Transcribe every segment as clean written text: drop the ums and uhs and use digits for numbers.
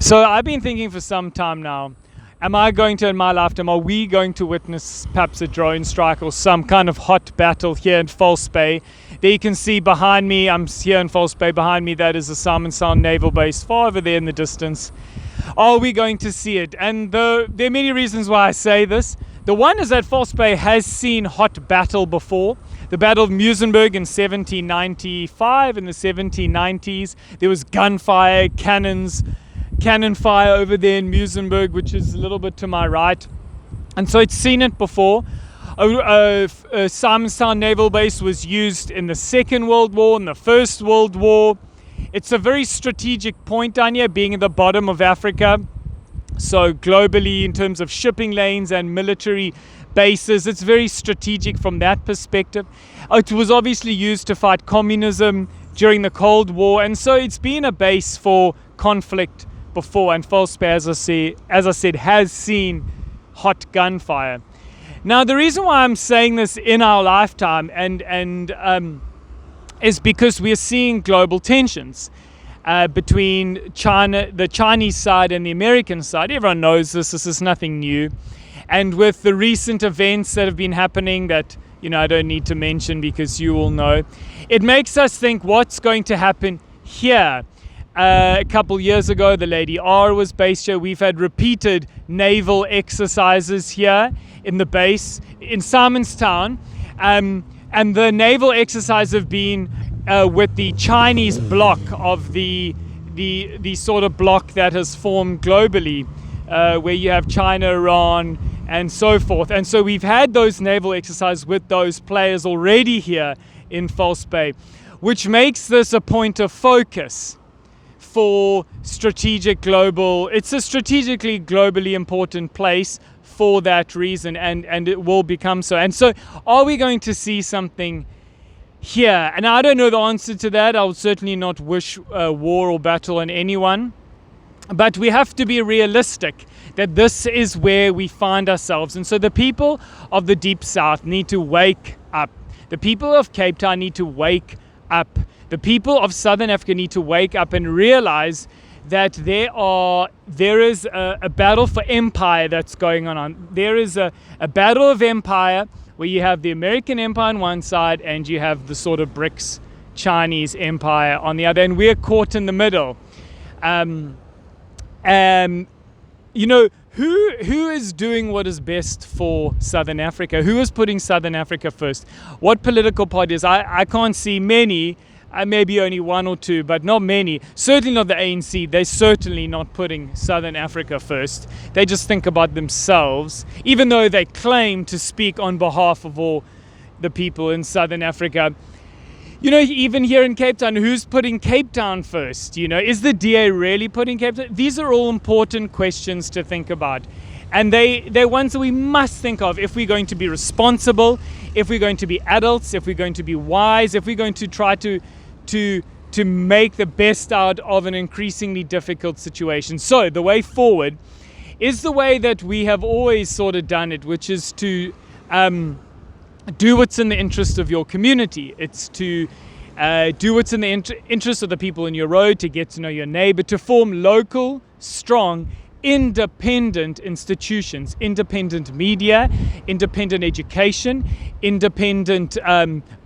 So I've been thinking for some time now, am I going to, in my lifetime, are we going to witness perhaps a drone strike or some kind of hot battle here in False Bay? There you can see behind me, I'm here in False Bay, behind me that is the Salmon Sound Naval Base, far over there in the distance. Are we going to see it? And there are many reasons why I say this. The one is that False Bay has seen hot battle before. The Battle of Muizenberg in 1795, in the 1790s, there was gunfire, cannon fire over there in Muizenberg, which is a little bit to my right, and so it's seen it before. Simonstown Naval Base was used in the Second World War and the First World War. It's a very strategic point down here, being at the bottom of Africa, so globally in terms of shipping lanes and military bases, it's very strategic from that perspective. It was obviously used to fight communism during the Cold War, and so it's been a base for conflict before, and False Bay, as I said, has seen hot gunfire. Now, the reason why I'm saying this in our lifetime is because we're seeing global tensions between China, the Chinese side, and the American side. Everyone knows this. This is nothing new. And with the recent events that have been happening that, I don't need to mention because you all know, it makes us think what's going to happen here. A couple years ago, the Lady R was based here. We've had repeated naval exercises here in the base in Simonstown. And the naval exercises have been with the Chinese bloc of the sort of bloc that has formed globally, where you have China, Iran, and so forth. And so we've had those naval exercises with those players already here in False Bay, which makes this a point of focus for it's a strategically globally important place for that reason, and it will become so. And so are we going to see something here? And I don't know the answer to that. I would certainly not wish war or battle on anyone, but we have to be realistic that this is where we find ourselves. And so the people of the Deep South need to wake up. The people of Cape Town need to wake up. The people of Southern Africa need to wake up and realize that there is a battle for empire that's going on. There is a battle of empire where you have the American empire on one side and you have the sort of BRICS Chinese empire on the other, and we're caught in the middle. Who is doing what is best for Southern Africa? Who is putting Southern Africa first? What political parties? I can't see many. Maybe only one or two, but not many. Certainly not the ANC. They're certainly not putting Southern Africa first. They just think about themselves, even though they claim to speak on behalf of all the people in Southern Africa. Even here in Cape Town, who's putting Cape Town first? Is the DA really putting Cape Town? These are all important questions to think about. And they're ones that we must think of if we're going to be responsible, if we're going to be adults, if we're going to be wise, if we're going to try to make the best out of an increasingly difficult situation. So the way forward is the way that we have always sort of done it, which is to do what's in the interest of your community. It's to do what's in the interest of the people in your road, to get to know your neighbor, to form local, strong, independent institutions, independent media, independent education, independent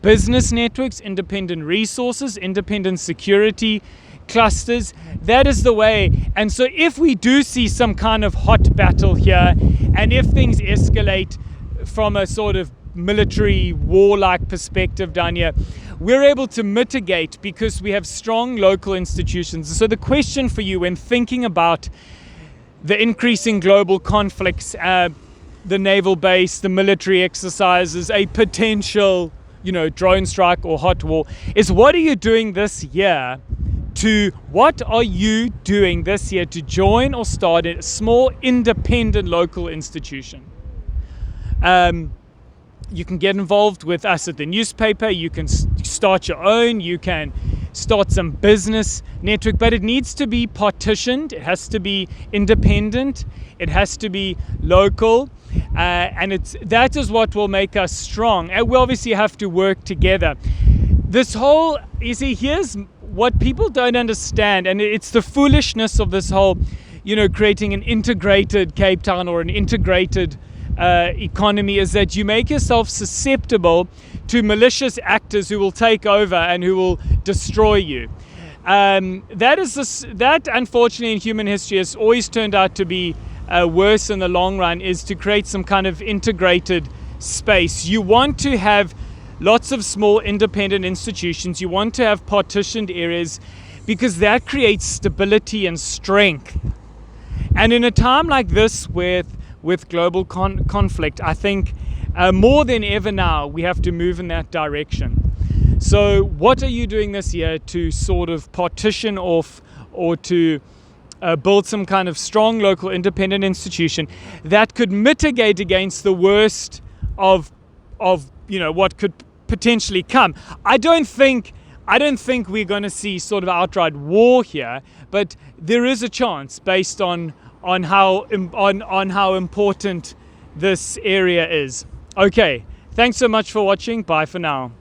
business networks, independent resources, independent security clusters. That is the way. And so if we do see some kind of hot battle here, and if things escalate from a sort of military warlike perspective down here, we're able to mitigate because we have strong local institutions. So the question for you when thinking about the increasing global conflicts, the naval base, the military exercises, a potential, drone strike or hot war, is what are you doing this year to join or start a small independent local institution? You can get involved with us at the newspaper. You can start your own. You can start some business network, but it needs to be partitioned. It has to be independent. It has to be local, and that is what will make us strong. And we obviously have to work together. Here's what people don't understand, and it's the foolishness of this whole, creating an integrated Cape Town or an integrated economy, is that you make yourself susceptible to malicious actors who will take over and who will destroy you. That unfortunately in human history has always turned out to be worse in the long run, is to create some kind of integrated space. You want to have lots of small independent institutions. You want to have partitioned areas because that creates stability and strength. And in a time like this with global conflict, I think more than ever now we have to move in that direction. So what are you doing this year to sort of partition off or to build some kind of strong local independent institution that could mitigate against the worst of what could potentially come? I don't think we're going to see sort of outright war here, but there is a chance based on how important this area is. Okay, thanks so much for watching. Bye for now.